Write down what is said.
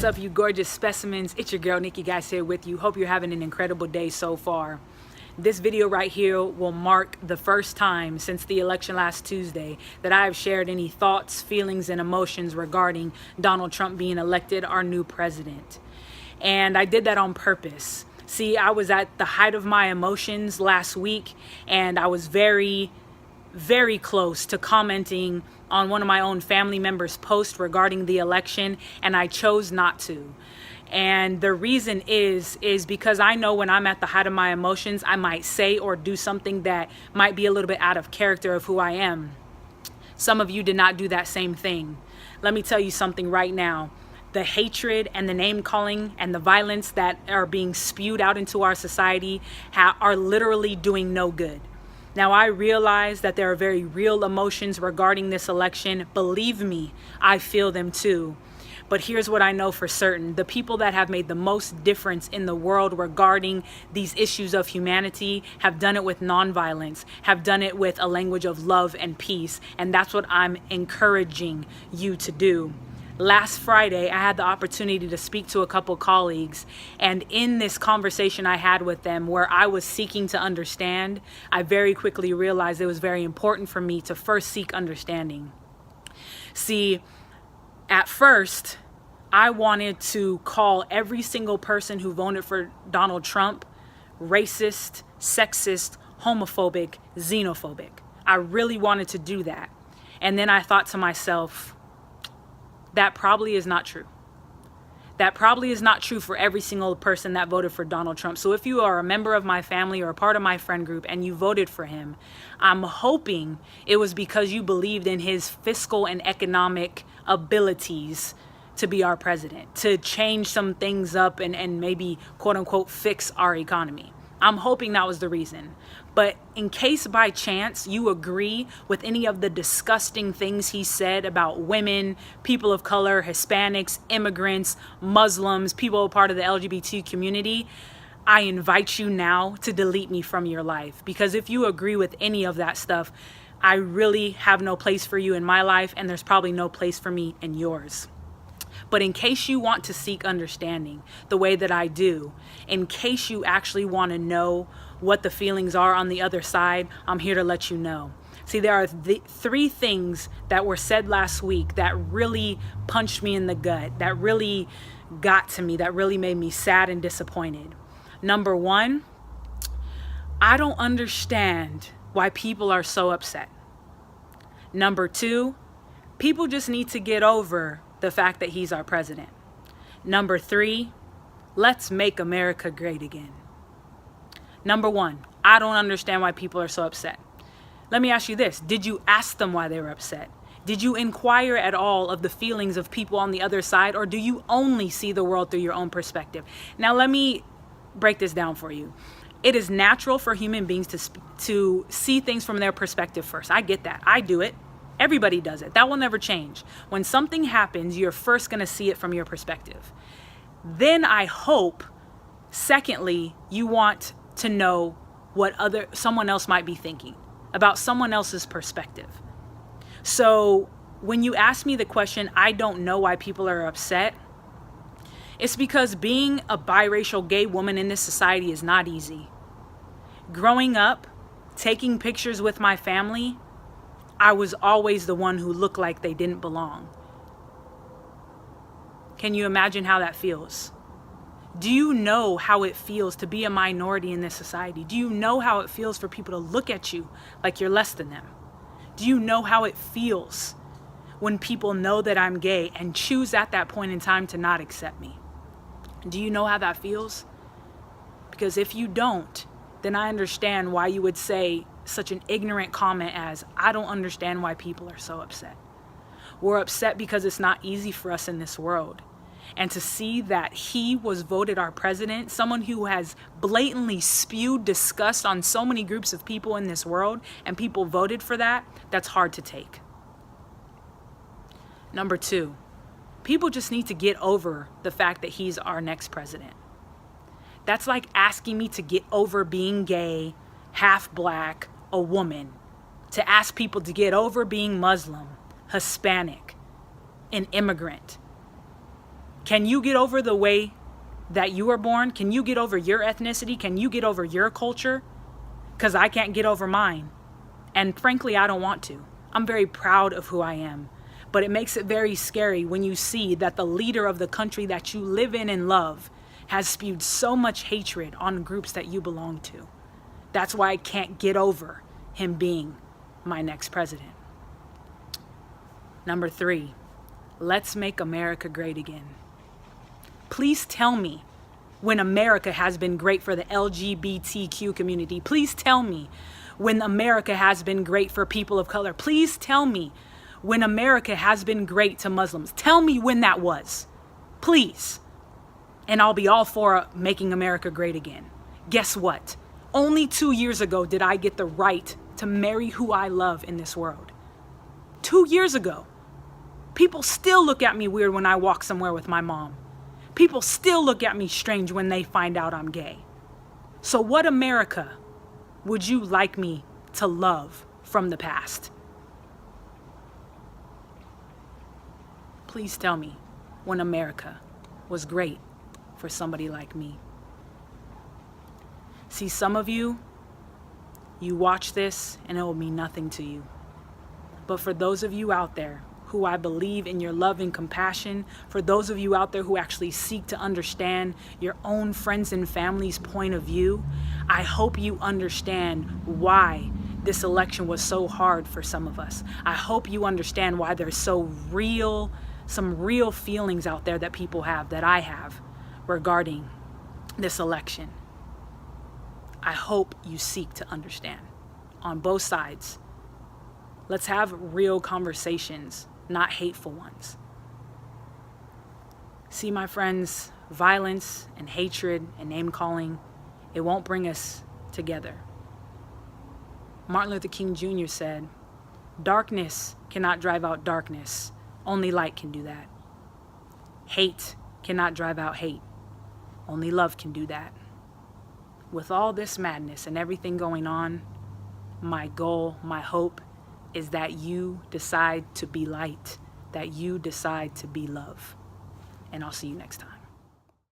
up, you gorgeous specimens? It's your girl Nicky, Geis here with you. Hope you're having an incredible day so far. This video right here will mark the first time since the election last Tuesday that I have shared any thoughts, feelings, and emotions regarding Donald Trump being elected our new president. And I did that on purpose. See, I was at the height of my emotions last week, and I was very close to commenting on one of my own family members' posts regarding the election, and I chose not to. And the reason is because I know when I'm at the height of my emotions, I might say or do something that might be a little bit out of character of who I am. Some of you did not do that same thing. Let me tell you something right now. The hatred and the name calling and the violence that are being spewed out into our society are literally doing no good. Now, I realize that there are very real emotions regarding this election. Believe me, I feel them too. But here's what I know for certain. The people that have made the most difference in the world regarding these issues of humanity have done it with nonviolence, have done it with a language of love and peace. And that's what I'm encouraging you to do. Last Friday, I had the opportunity to speak to a couple colleagues, and in this conversation I had with them where I was seeking to understand, I very quickly realized it was very important for me to first seek understanding. See, at first, I wanted to call every single person who voted for Donald Trump racist, sexist, homophobic, xenophobic. I really wanted to do that. And then I thought to myself, that probably is not true. That probably is not true for every single person that voted for Donald Trump. So if you are a member of my family or a part of my friend group and you voted for him, I'm hoping it was because you believed in his fiscal and economic abilities to be our president, to change some things up and maybe quote unquote fix our economy. I'm hoping that was the reason. But in case by chance you agree with any of the disgusting things he said about women, people of color, Hispanics, immigrants, Muslims, people a part of the LGBT community, I invite you now to delete me from your life. Because if you agree with any of that stuff, I really have no place for you in my life, and there's probably no place for me in yours. But in case you want to seek understanding the way that I do, in case you actually want to know what the feelings are on the other side, I'm here to let you know. See, there are three things that were said last week that really punched me in the gut, that really got to me, that really made me sad and disappointed. Number one, I don't understand why people are so upset. Number two, people just need to get over the fact that he's our president. Number three, let's make America great again. Number one, I don't understand why people are so upset. Let me ask you this. Did you ask them why they were upset? Did you inquire at all of the feelings of people on the other side, or do you only see the world through your own perspective? Now, let me break this down for you. It is natural for human beings to see things from their perspective first. I get that. I do it. Everybody does it. That will never change. When something happens, you're first going to see it from your perspective. Then I hope, secondly, you want to know what someone else might be thinking about someone else's perspective. So when you ask me the question, I don't know why people are upset, it's because being a biracial gay woman in this society is not easy. Growing up, taking pictures with my family, I was always the one who looked like they didn't belong. Can you imagine how that feels? Do you know how it feels to be a minority in this society? Do you know how it feels for people to look at you like you're less than them? Do you know how it feels when people know that I'm gay and choose at that point in time to not accept me? Do you know how that feels? Because if you don't, then I understand why you would say such an ignorant comment as, I don't understand why people are so upset. We're upset because it's not easy for us in this world. And to see that he was voted our president, someone who has blatantly spewed disgust on so many groups of people in this world, and people voted for that, that's hard to take. Number two, people just need to get over the fact that he's our next president. That's like asking me to get over being gay, half black, a woman, to ask people to get over being Muslim, Hispanic, an immigrant. Can you get over the way that you were born? Can you get over your ethnicity? Can you get over your culture? Because I can't get over mine. And frankly, I don't want to. I'm very proud of who I am. But it makes it very scary when you see that the leader of the country that you live in and love has spewed so much hatred on groups that you belong to. That's why I can't get over him being my next president. Number 3, let's make America great again. Please tell me when America has been great for the LGBTQ community. Please tell me when America has been great for people of color. Please tell me when America has been great to Muslims. Tell me when that was, please. And I'll be all for making America great again. Guess what? Only 2 years ago did I get the right to marry who I love in this world. 2 years ago. People still look at me weird when I walk somewhere with my mom. People still look at me strange when they find out I'm gay. So what America would you like me to love from the past? Please tell me when America was great for somebody like me. See, some of you watch this and it will mean nothing to you. But for those of you out there who I believe in your love and compassion, for those of you out there who actually seek to understand your own friends and family's point of view, I hope you understand why this election was so hard for some of us. I hope you understand why there's some real feelings out there that people have, that I have, regarding this election. I hope you seek to understand on both sides. Let's have real conversations, not hateful ones. See, my friends, violence and hatred and name calling, it won't bring us together. Martin Luther King Jr. said, "Darkness cannot drive out darkness. Only light can do that. Hate cannot drive out hate. Only love can do that." With all this madness and everything going on, my goal, my hope is that you decide to be light, that you decide to be love. And I'll see you next time.